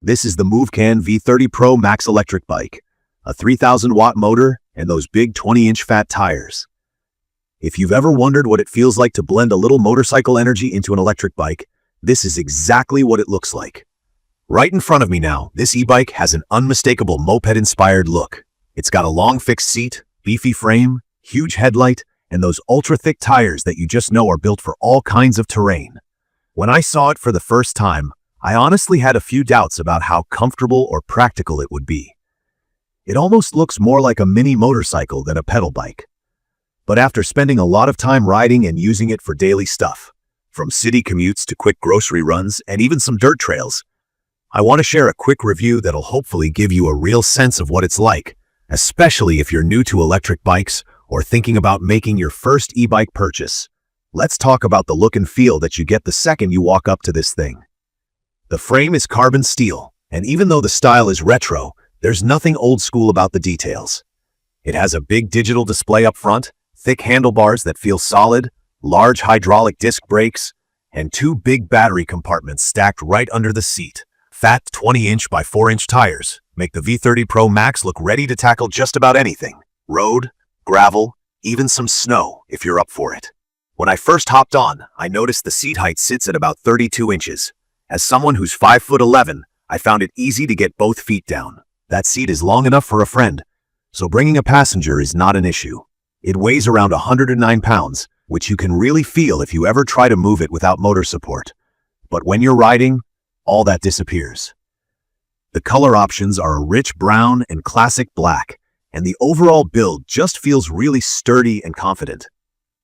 This is the MOVCAN V30Pro Max electric bike, a 3,000-watt motor and those big 20-inch fat tires. If you've ever wondered what it feels like to blend a little motorcycle energy into an electric bike, this is exactly what it looks like. Right in front of me now, this e-bike has an unmistakable moped-inspired look. It's got a long fixed seat, beefy frame, huge headlight, and those ultra-thick tires that you just know are built for all kinds of terrain. When I saw it for the first time, I honestly had a few doubts about how comfortable or practical it would be. It almost looks more like a mini motorcycle than a pedal bike. But after spending a lot of time riding and using it for daily stuff, from city commutes to quick grocery runs and even some dirt trails, I want to share a quick review that'll hopefully give you a real sense of what it's like, especially if you're new to electric bikes or thinking about making your first e-bike purchase. Let's talk about the look and feel that you get the second you walk up to this thing. The frame is carbon steel, and even though the style is retro, there's nothing old school about the details. It has a big digital display up front, thick handlebars that feel solid, large hydraulic disc brakes, and two big battery compartments stacked right under the seat. Fat 20-inch by 4-inch tires make the V30Pro Max look ready to tackle just about anything. Road, gravel, even some snow if you're up for it. When I first hopped on, I noticed the seat height sits at about 32 inches. As someone who's 5'11", I found it easy to get both feet down. That seat is long enough for a friend, so bringing a passenger is not an issue. It weighs around 109 pounds, which you can really feel if you ever try to move it without motor support. But when you're riding, all that disappears. The color options are a rich brown and classic black, and the overall build just feels really sturdy and confident.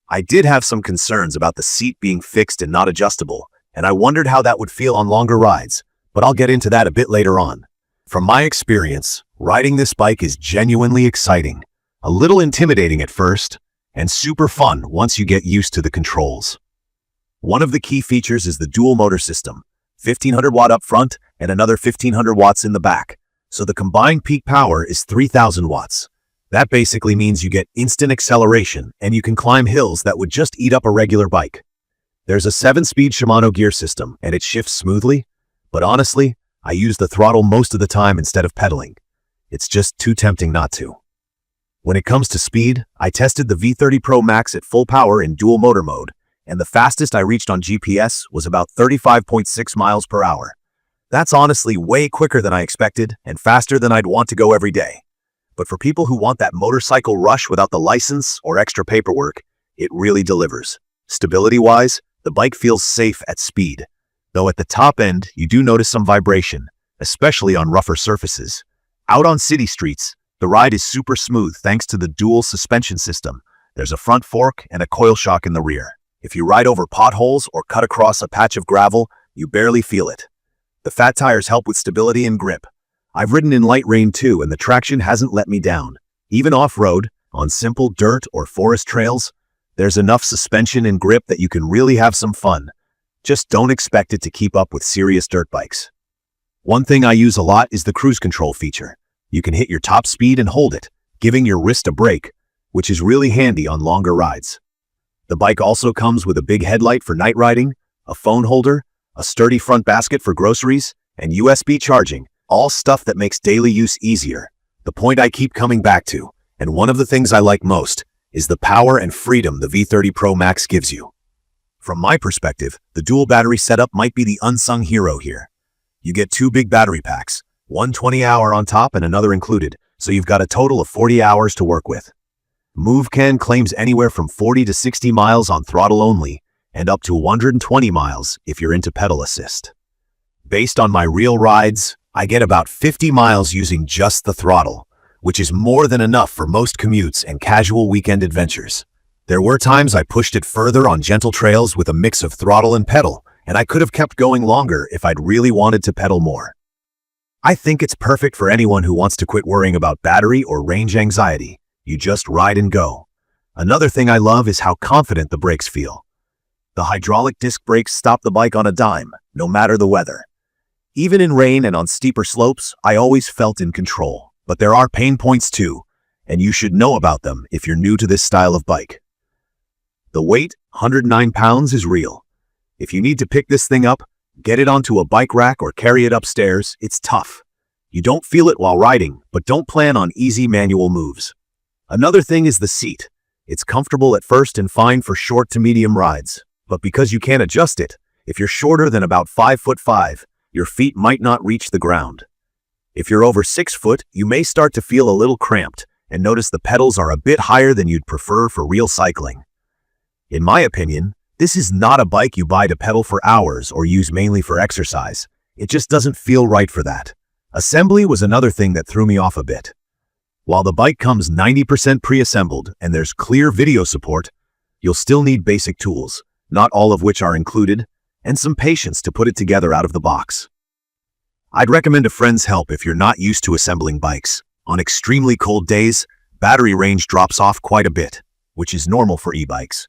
I did have some concerns about the seat being fixed and not adjustable, and I wondered how that would feel on longer rides, but I'll get into that a bit later on. From my experience, riding this bike is genuinely exciting, a little intimidating at first, and super fun once you get used to the controls. One of the key features is the dual motor system, 1,500 watt up front and another 1,500 watts in the back, so the combined peak power is 3,000 watts. That basically means you get instant acceleration and you can climb hills that would just eat up a regular bike. There's a 7-speed Shimano gear system and it shifts smoothly, but honestly, I use the throttle most of the time instead of pedaling. It's just too tempting not to. When it comes to speed, I tested the V30Pro Max at full power in dual motor mode, and the fastest I reached on GPS was about 35.6 miles per hour. That's honestly way quicker than I expected and faster than I'd want to go every day. But for people who want that motorcycle rush without the license or extra paperwork, it really delivers. Stability-wise, the bike feels safe at speed, though at the top end, you do notice some vibration, especially on rougher surfaces. Out on city streets, the ride is super smooth thanks to the dual suspension system. There's a front fork and a coil shock in the rear. If you ride over potholes or cut across a patch of gravel, you barely feel it. The fat tires help with stability and grip. I've ridden in light rain too, and the traction hasn't let me down. Even off-road, on simple dirt or forest trails, there's enough suspension and grip that you can really have some fun. Just don't expect it to keep up with serious dirt bikes. One thing I use a lot is the cruise control feature. You can hit your top speed and hold it, giving your wrist a break, which is really handy on longer rides. The bike also comes with a big headlight for night riding, a phone holder, a sturdy front basket for groceries, and USB charging, all stuff that makes daily use easier. The point I keep coming back to, and one of the things I like most, is the power and freedom the V30Pro Max gives you. From my perspective, the dual battery setup might be the unsung hero here. You get two big battery packs, one 20-hour on top and another included, so you've got a total of 40 hours to work with. MOVCAN claims anywhere from 40 to 60 miles on throttle only, and up to 120 miles if you're into pedal assist. Based on my real rides, I get about 50 miles using just the throttle, which is more than enough for most commutes and casual weekend adventures. There were times I pushed it further on gentle trails with a mix of throttle and pedal, and I could have kept going longer if I'd really wanted to pedal more. I think it's perfect for anyone who wants to quit worrying about battery or range anxiety. You just ride and go. Another thing I love is how confident the brakes feel. The hydraulic disc brakes stop the bike on a dime, no matter the weather. Even in rain and on steeper slopes, I always felt in control. But there are pain points too, and you should know about them if you're new to this style of bike. The weight, 109 pounds, is real. If you need to pick this thing up, Get it onto a bike rack or carry it upstairs. It's tough. You don't feel it while riding, but don't plan on easy manual moves. Another thing is the seat. It's comfortable at first and fine for short to medium rides, but because you can't adjust it, if you're shorter than about 5'5", your feet might not reach the ground. If you're over 6 foot, you may start to feel a little cramped and notice the pedals are a bit higher than you'd prefer for real cycling. In my opinion, this is not a bike you buy to pedal for hours or use mainly for exercise. It just doesn't feel right for that. Assembly was another thing that threw me off a bit. While the bike comes 90% pre-assembled and there's clear video support, you'll still need basic tools, not all of which are included, and some patience to put it together out of the box. I'd recommend a friend's help if you're not used to assembling bikes. On extremely cold days, battery range drops off quite a bit, which is normal for e-bikes.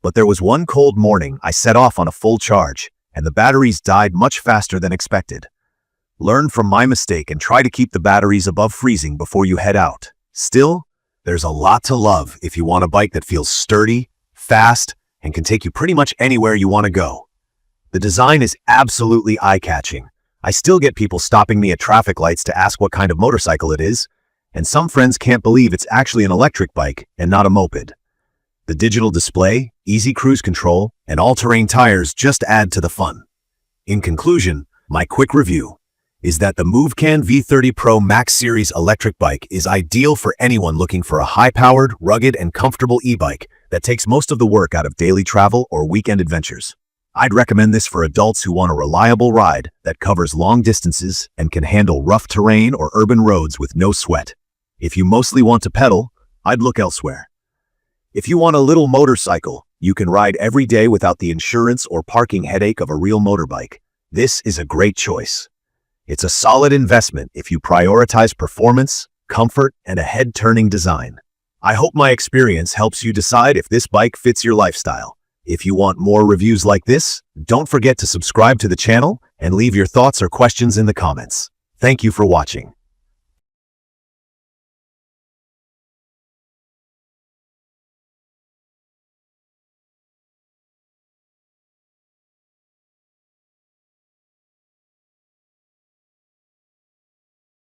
But there was one cold morning I set off on a full charge, and the batteries died much faster than expected. Learn from my mistake and try to keep the batteries above freezing before you head out. Still, there's a lot to love if you want a bike that feels sturdy, fast, and can take you pretty much anywhere you want to go. The design is absolutely eye-catching. I still get people stopping me at traffic lights to ask what kind of motorcycle it is, and some friends can't believe it's actually an electric bike and not a moped. The digital display, easy cruise control, and all-terrain tires just add to the fun. In conclusion, my quick review is that the MOVCAN V30Pro Max Series electric bike is ideal for anyone looking for a high-powered, rugged, and comfortable e-bike that takes most of the work out of daily travel or weekend adventures. I'd recommend this for adults who want a reliable ride that covers long distances and can handle rough terrain or urban roads with no sweat. If you mostly want to pedal, I'd look elsewhere. If you want a little motorcycle you can ride every day without the insurance or parking headache of a real motorbike, this is a great choice. It's a solid investment if you prioritize performance, comfort, and a head-turning design. I hope my experience helps you decide if this bike fits your lifestyle. If you want more reviews like this, don't forget to subscribe to the channel and leave your thoughts or questions in the comments. Thank you for watching.